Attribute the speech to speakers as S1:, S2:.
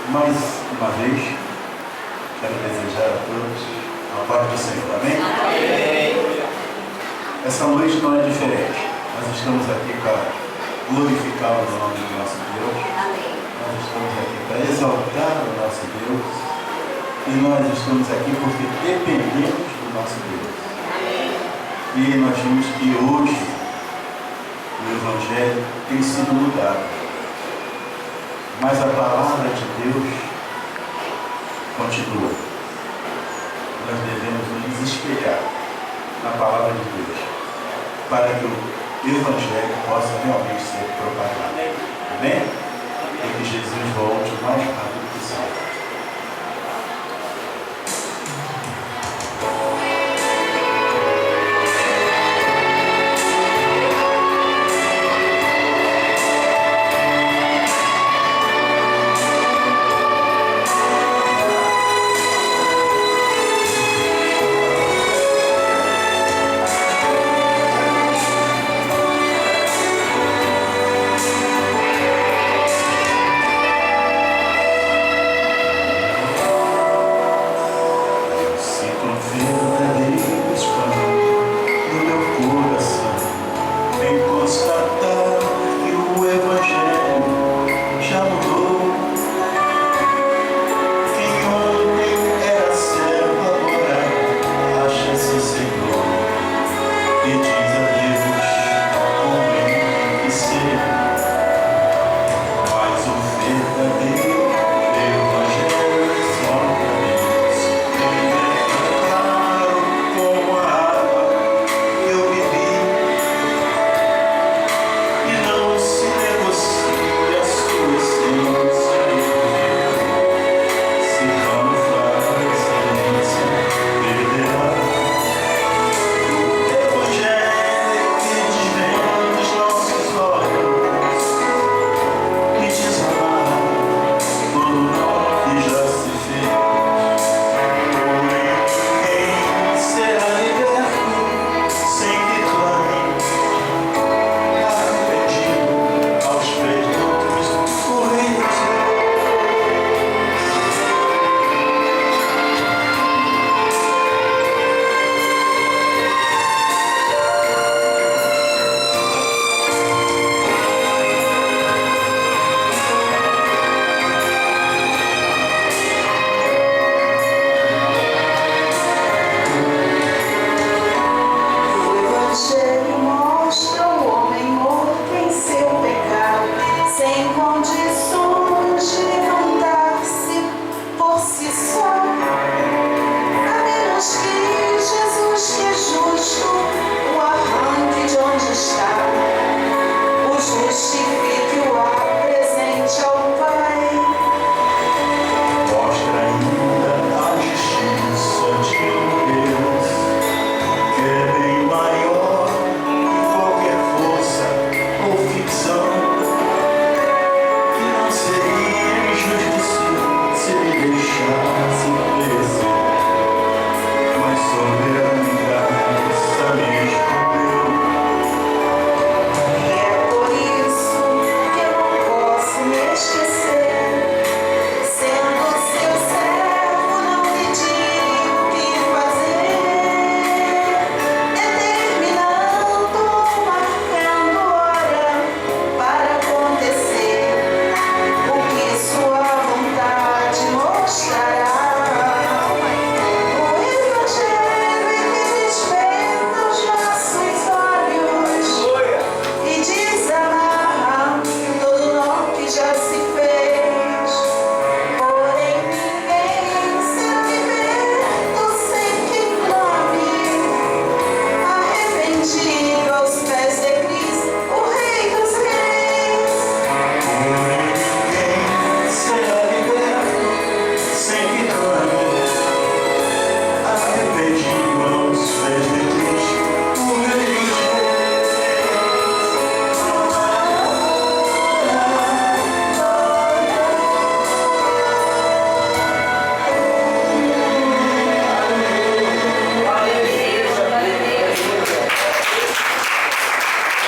S1: Mais uma vez, quero desejar a todos a paz do Senhor. Amém? Amém. Essa noite não é diferente. Nós estamos aqui para glorificar o nome do nosso Deus. Amém. Nós estamos aqui para exaltar o nosso Deus. E nós estamos aqui porque dependemos do nosso Deus. Amém. E nós vimos que hoje o Evangelho tem sido mudado. Mas a palavra de Deus continua. Nós devemos nos espelhar na palavra de Deus para que o Evangelho possa realmente ser propagado. Amém? E que Jesus volte